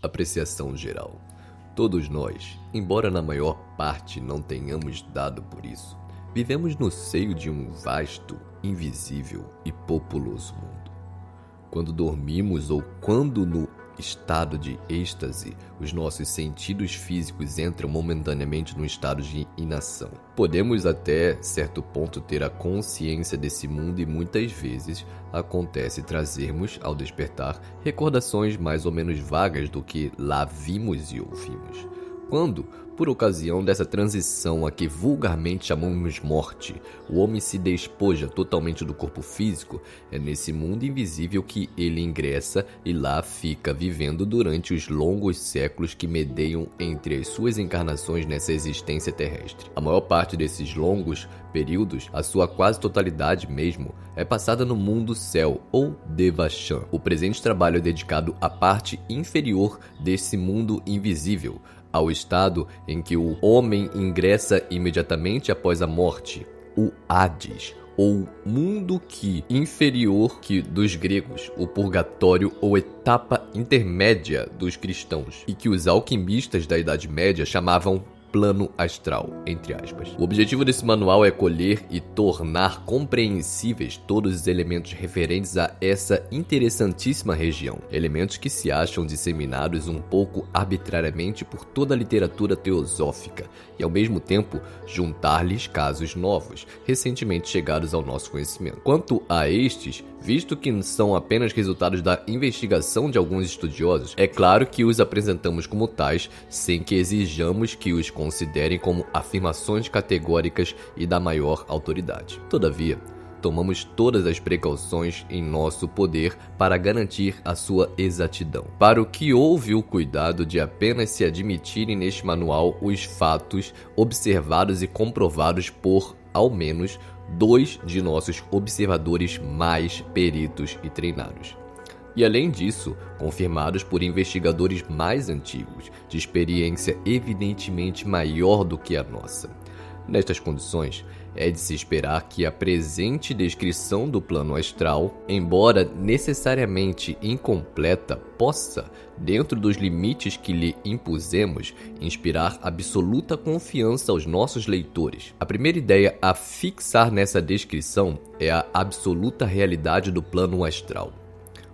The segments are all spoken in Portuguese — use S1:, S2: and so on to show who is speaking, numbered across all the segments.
S1: apreciação geral. Todos nós, embora na maior parte não tenhamos dado por isso, vivemos no seio de um vasto, invisível e populoso mundo. Quando dormimos ou quando no estado de êxtase, os nossos sentidos físicos entram momentaneamente num estado de inação. Podemos até certo ponto ter a consciência desse mundo e muitas vezes acontece trazermos, ao despertar, recordações mais ou menos vagas do que lá vimos e ouvimos. Quando, por ocasião dessa transição a que vulgarmente chamamos morte, o homem se despoja totalmente do corpo físico, é nesse mundo invisível que ele ingressa e lá fica vivendo durante os longos séculos que medeiam entre as suas encarnações nessa existência terrestre. A maior parte desses longos períodos, a sua quase totalidade mesmo, é passada no mundo céu ou Devachan. O presente trabalho é dedicado à parte inferior desse mundo invisível, ao estado em que o homem ingressa imediatamente após a morte, o Hades, ou mundo inferior que dos gregos, o purgatório ou etapa intermédia dos cristãos, e que os alquimistas da Idade Média chamavam plano astral, entre aspas. O objetivo desse manual é colher e tornar compreensíveis todos os elementos referentes a essa interessantíssima região, elementos que se acham disseminados um pouco arbitrariamente por toda a literatura teosófica e, ao mesmo tempo, juntar-lhes casos novos, recentemente chegados ao nosso conhecimento. Quanto a estes, visto que são apenas resultados da investigação de alguns estudiosos, é claro que os apresentamos como tais, sem que exijamos que os considerem como afirmações categóricas e da maior autoridade. Todavia, tomamos todas as precauções em nosso poder para garantir a sua exatidão. Para o que houve o cuidado de apenas se admitirem neste manual os fatos observados e comprovados por, ao menos, 2 de nossos observadores mais peritos e treinados. E além disso, confirmados por investigadores mais antigos, de experiência evidentemente maior do que a nossa. Nestas condições, é de se esperar que a presente descrição do plano astral, embora necessariamente incompleta, possa, dentro dos limites que lhe impusemos, inspirar absoluta confiança aos nossos leitores. A primeira ideia a fixar nessa descrição é a absoluta realidade do plano astral.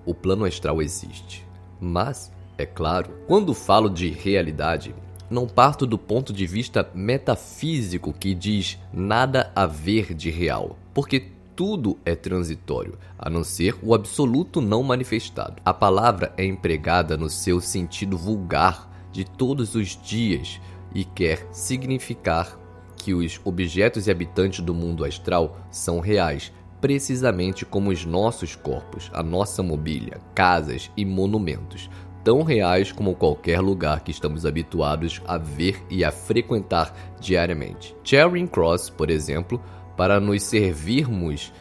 S1: O plano astral existe. Mas, é claro, quando falo de realidade, não parto do ponto de vista metafísico que diz nada a ver de real, porque tudo é transitório, a não ser o absoluto não manifestado. A palavra é empregada no seu sentido vulgar de todos os dias e quer significar que os objetos e habitantes do mundo astral são reais, precisamente como os nossos corpos, a nossa mobília, casas e monumentos, tão reais como qualquer lugar que estamos habituados a ver e a frequentar diariamente. Charing Cross, por exemplo, para nos servirmos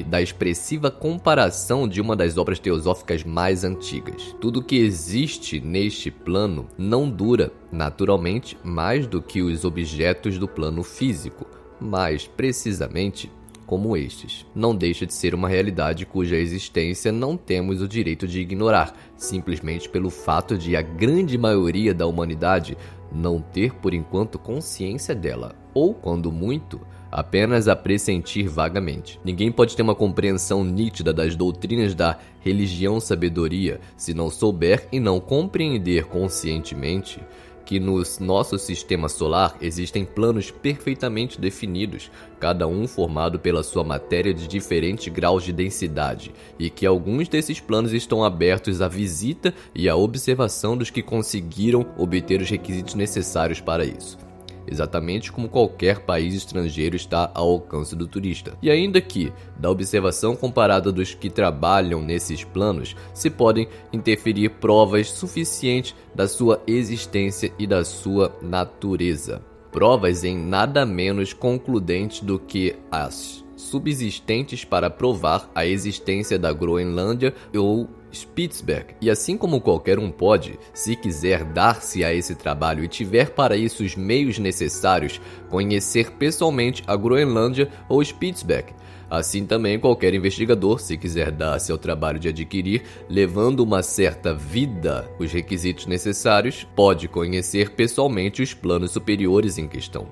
S1: da expressiva comparação de uma das obras teosóficas mais antigas. Tudo que existe neste plano não dura, naturalmente, mais do que os objetos do plano físico, mais precisamente como estes. Não deixa de ser uma realidade cuja existência não temos o direito de ignorar, simplesmente pelo fato de a grande maioria da humanidade não ter por enquanto consciência dela, ou, quando muito, apenas a pressentir vagamente. Ninguém pode ter uma compreensão nítida das doutrinas da religião-sabedoria se não souber e não compreender conscientemente que no nosso sistema solar existem planos perfeitamente definidos, cada um formado pela sua matéria de diferentes graus de densidade, e que alguns desses planos estão abertos à visita e à observação dos que conseguiram obter os requisitos necessários para isso. Exatamente como qualquer país estrangeiro está ao alcance do turista. E ainda que, da observação comparada dos que trabalham nesses planos, se podem interferir provas suficientes da sua existência e da sua natureza. Provas em nada menos concludentes do que as subsistentes para provar a existência da Groenlândia ou Spitsbergen. E assim como qualquer um pode, se quiser dar-se a esse trabalho e tiver para isso os meios necessários, conhecer pessoalmente a Groenlândia ou Spitsbergen, Assim também qualquer investigador, se quiser dar-se ao trabalho de adquirir, levando uma certa vida, os requisitos necessários, pode conhecer pessoalmente os planos superiores em questão.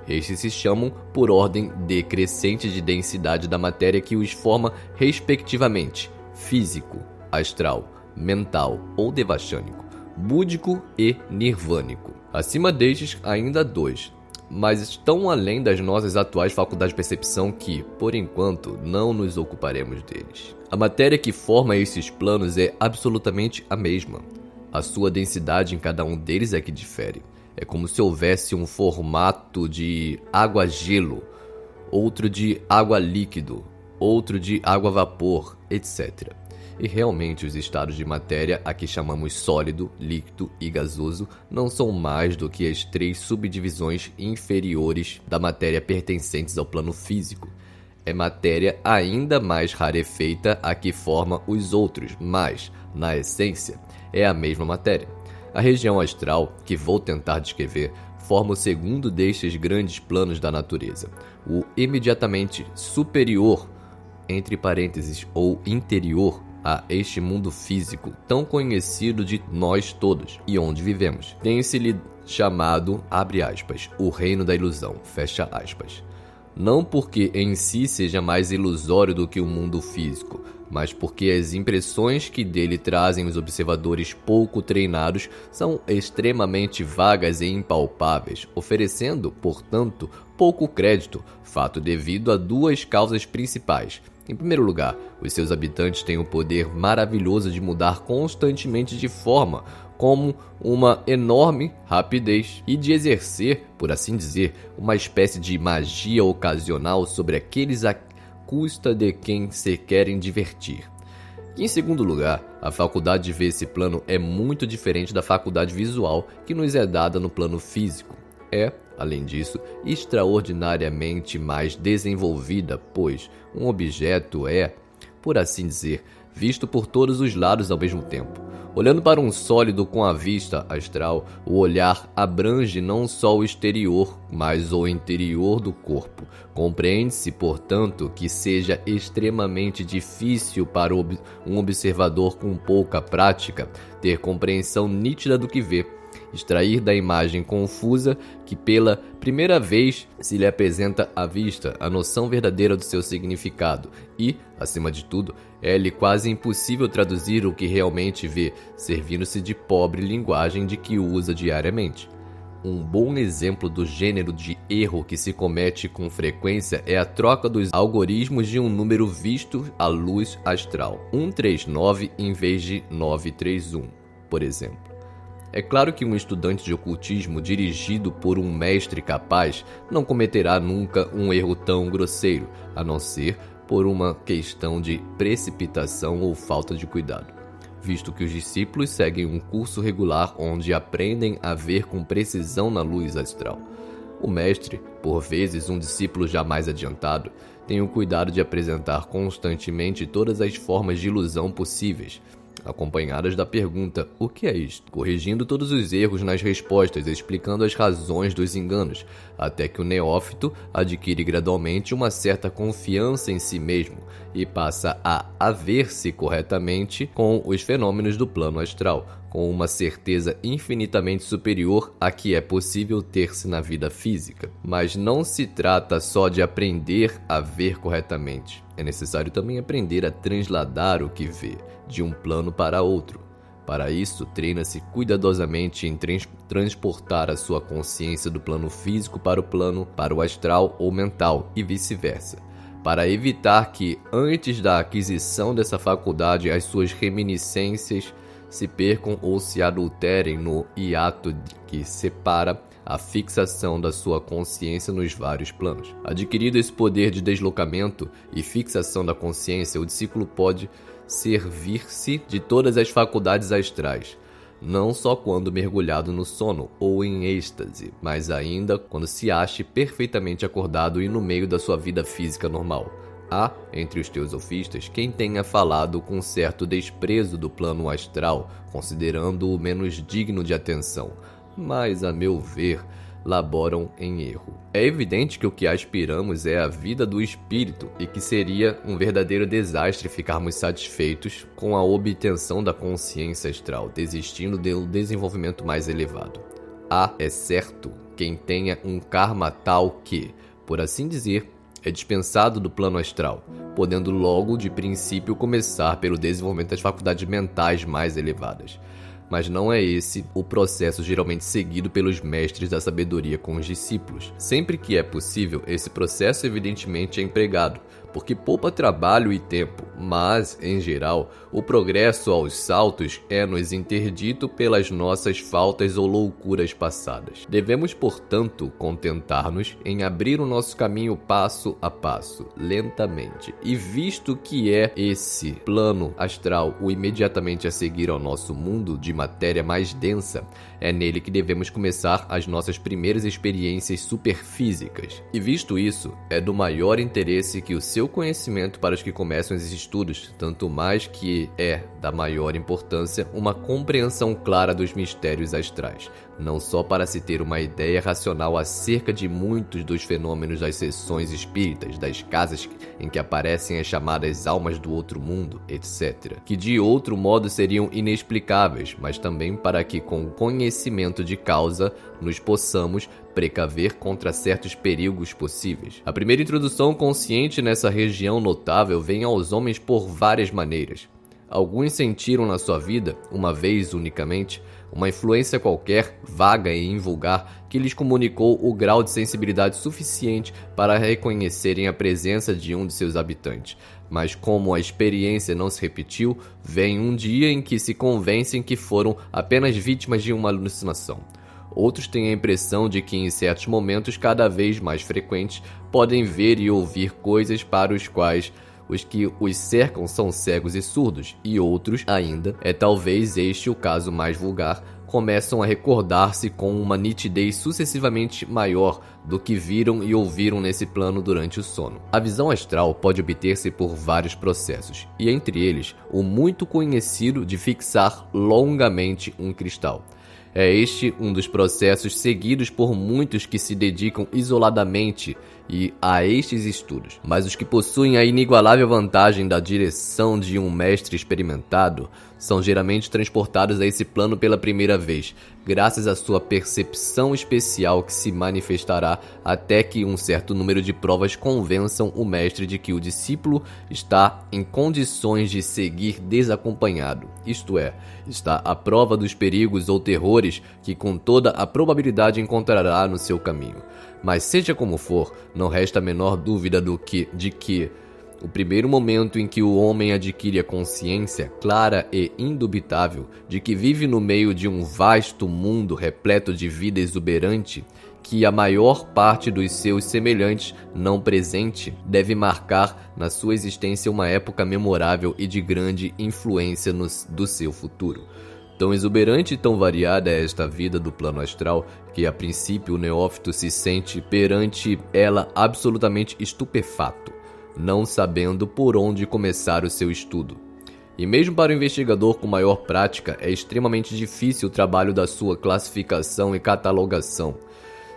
S1: Estes se chamam por ordem decrescente de densidade da matéria que os forma respectivamente físico, astral, mental ou devachânico, búdico e nirvânico. Acima destes, ainda há dois, mas estão além das nossas atuais faculdades de percepção que, por enquanto, não nos ocuparemos deles. A matéria que forma esses planos é absolutamente a mesma. A sua densidade em cada um deles é que difere. É como se houvesse um formato de água-gelo, outro de água-líquido, outro de água-vapor, etc. E realmente os estados de matéria, a que chamamos sólido, líquido e gasoso, não são mais do que as 3 subdivisões inferiores da matéria pertencentes ao plano físico. É matéria ainda mais rarefeita a que forma os outros, mas, na essência, é a mesma matéria. A região astral, que vou tentar descrever, forma o segundo destes grandes planos da natureza, o imediatamente superior, entre parênteses, ou interior, a este mundo físico tão conhecido de nós todos e onde vivemos. Tem-se-lhe chamado, abre aspas, o reino da ilusão, fecha aspas. Não porque em si seja mais ilusório do que o mundo físico, mas porque as impressões que dele trazem os observadores pouco treinados são extremamente vagas e impalpáveis, oferecendo, portanto, pouco crédito, fato devido a 2 causas principais. Em primeiro lugar, os seus habitantes têm o poder maravilhoso de mudar constantemente de forma, como uma enorme rapidez, e de exercer, por assim dizer, uma espécie de magia ocasional sobre aqueles a custa de quem se querem divertir. E, em segundo lugar, a faculdade de ver esse plano é muito diferente da faculdade visual que nos é dada no plano físico. É, além disso, extraordinariamente mais desenvolvida, pois um objeto é, por assim dizer, visto por todos os lados ao mesmo tempo. Olhando para um sólido com a vista astral, o olhar abrange não só o exterior, mas o interior do corpo. Compreende-se, portanto, que seja extremamente difícil para um observador com pouca prática ter compreensão nítida do que vê, extrair da imagem confusa que pela primeira vez se lhe apresenta à vista a noção verdadeira do seu significado e, acima de tudo, é-lhe quase impossível traduzir o que realmente vê, servindo-se de pobre linguagem de que usa diariamente. Um bom exemplo do gênero de erro que se comete com frequência é a troca dos algoritmos de um número visto à luz astral, 139 em vez de 931, por exemplo. É claro que um estudante de ocultismo dirigido por um mestre capaz não cometerá nunca um erro tão grosseiro, a não ser por uma questão de precipitação ou falta de cuidado, visto que os discípulos seguem um curso regular onde aprendem a ver com precisão na luz astral. O mestre, por vezes um discípulo já mais adiantado, tem o cuidado de apresentar constantemente todas as formas de ilusão possíveis, acompanhadas da pergunta, o que é isto? Corrigindo todos os erros nas respostas, explicando as razões dos enganos, até que o neófito adquire gradualmente uma certa confiança em si mesmo e passa a haver-se corretamente com os fenômenos do plano astral, com uma certeza infinitamente superior à que é possível ter-se na vida física. Mas não se trata só de aprender a ver corretamente. É necessário também aprender a transladar o que vê de um plano para outro. Para isso, treina-se cuidadosamente em transportar a sua consciência do plano físico para o astral ou mental e vice-versa, para evitar que, antes da aquisição dessa faculdade, as suas reminiscências se percam ou se adulterem no hiato que separa a fixação da sua consciência nos vários planos. Adquirido esse poder de deslocamento e fixação da consciência, o discípulo pode servir-se de todas as faculdades astrais, não só quando mergulhado no sono ou em êxtase, mas ainda quando se ache perfeitamente acordado e no meio da sua vida física normal. Há, entre os teosofistas, quem tenha falado com certo desprezo do plano astral, considerando-o menos digno de atenção, mas, a meu ver, laboram em erro. É evidente que o que aspiramos é a vida do espírito e que seria um verdadeiro desastre ficarmos satisfeitos com a obtenção da consciência astral, desistindo do desenvolvimento mais elevado. Há, é certo, quem tenha um karma tal que, por assim dizer, é dispensado do plano astral, podendo logo de princípio começar pelo desenvolvimento das faculdades mentais mais elevadas. Mas não é esse o processo geralmente seguido pelos mestres da sabedoria com os discípulos. Sempre que é possível, esse processo evidentemente é empregado, porque poupa trabalho e tempo, mas, em geral, o progresso aos saltos é-nos interdito pelas nossas faltas ou loucuras passadas. Devemos, portanto, contentar-nos em abrir o nosso caminho passo a passo, lentamente. E visto que é esse plano astral o imediatamente a seguir ao nosso mundo de matéria mais densa, é nele que devemos começar as nossas primeiras experiências superfísicas. E visto isso, é do maior interesse que o seu conhecimento para os que começam esses estudos, tanto mais que é da maior importância uma compreensão clara dos mistérios astrais, não só para se ter uma ideia racional acerca de muitos dos fenômenos das sessões espíritas, das casas em que aparecem as chamadas almas do outro mundo, etc., que de outro modo seriam inexplicáveis, mas também para que com conhecimento de causa nos possamos precaver contra certos perigos possíveis. A primeira introdução consciente nessa região notável vem aos homens por várias maneiras. Alguns sentiram na sua vida, uma vez unicamente, uma influência qualquer, vaga e invulgar, que lhes comunicou o grau de sensibilidade suficiente para reconhecerem a presença de um de seus habitantes. Mas como a experiência não se repetiu, vem um dia em que se convencem que foram apenas vítimas de uma alucinação. Outros têm a impressão de que em certos momentos cada vez mais frequentes podem ver e ouvir coisas para os quais os que os cercam são cegos e surdos, e outros ainda, é talvez este o caso mais vulgar, começam a recordar-se com uma nitidez sucessivamente maior do que viram e ouviram nesse plano durante o sono. A visão astral pode obter-se por vários processos, e entre eles, o muito conhecido de fixar longamente um cristal. É este um dos processos seguidos por muitos que se dedicam isoladamente a estes estudos. Mas os que possuem a inigualável vantagem da direção de um mestre experimentado são geralmente transportados a esse plano pela primeira vez, graças à sua percepção especial que se manifestará até que um certo número de provas convençam o mestre de que o discípulo está em condições de seguir desacompanhado, isto é, está à prova dos perigos ou terrores que com toda a probabilidade encontrará no seu caminho. Mas seja como for, não resta a menor dúvida de que o primeiro momento em que o homem adquire a consciência clara e indubitável de que vive no meio de um vasto mundo repleto de vida exuberante, que a maior parte dos seus semelhantes não presente deve marcar na sua existência uma época memorável e de grande influência do seu futuro. Tão exuberante e tão variada é esta vida do plano astral que a princípio o neófito se sente perante ela absolutamente estupefato, não sabendo por onde começar o seu estudo. E mesmo para o investigador com maior prática, é extremamente difícil o trabalho da sua classificação e catalogação.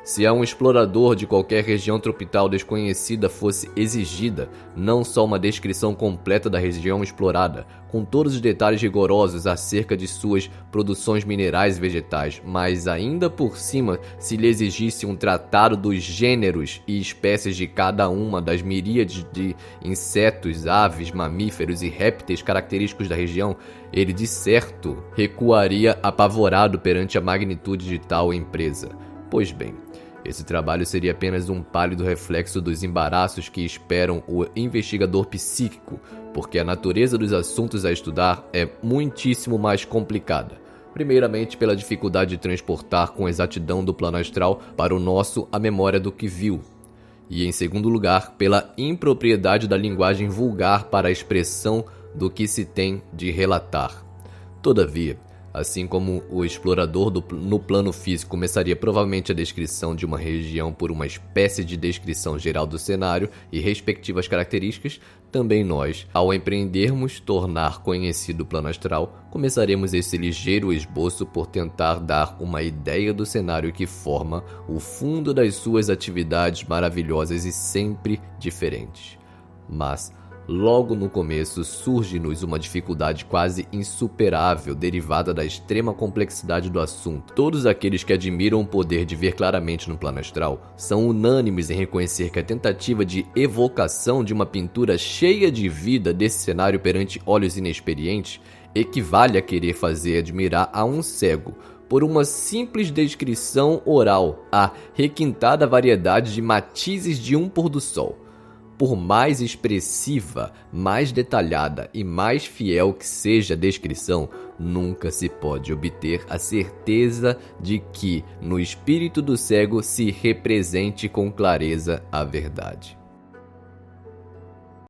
S1: Se a um explorador de qualquer região tropical desconhecida fosse exigida não só uma descrição completa da região explorada, com todos os detalhes rigorosos acerca de suas produções minerais e vegetais, mas ainda por cima se lhe exigisse um tratado dos gêneros e espécies de cada uma das miríades de insetos, aves, mamíferos e répteis característicos da região, ele de certo recuaria apavorado perante a magnitude de tal empresa. Pois bem, esse trabalho seria apenas um pálido reflexo dos embaraços que esperam o investigador psíquico, porque a natureza dos assuntos a estudar é muitíssimo mais complicada. Primeiramente, pela dificuldade de transportar com exatidão do plano astral para o nosso a memória do que viu. E, em segundo lugar, pela impropriedade da linguagem vulgar para a expressão do que se tem de relatar. Todavia, Assim como o explorador no plano físico começaria provavelmente a descrição de uma região por uma espécie de descrição geral do cenário e respectivas características, também nós, ao empreendermos tornar conhecido o plano astral, começaremos esse ligeiro esboço por tentar dar uma ideia do cenário que forma o fundo das suas atividades maravilhosas e sempre diferentes. Mas logo no começo surge-nos uma dificuldade quase insuperável derivada da extrema complexidade do assunto. Todos aqueles que admiram o poder de ver claramente no plano astral são unânimes em reconhecer que a tentativa de evocação de uma pintura cheia de vida desse cenário perante olhos inexperientes equivale a querer fazer admirar a um cego, por uma simples descrição oral, a requintada variedade de matizes de um pôr do sol. Por mais expressiva, mais detalhada e mais fiel que seja a descrição, nunca se pode obter a certeza de que no espírito do cego se represente com clareza a verdade.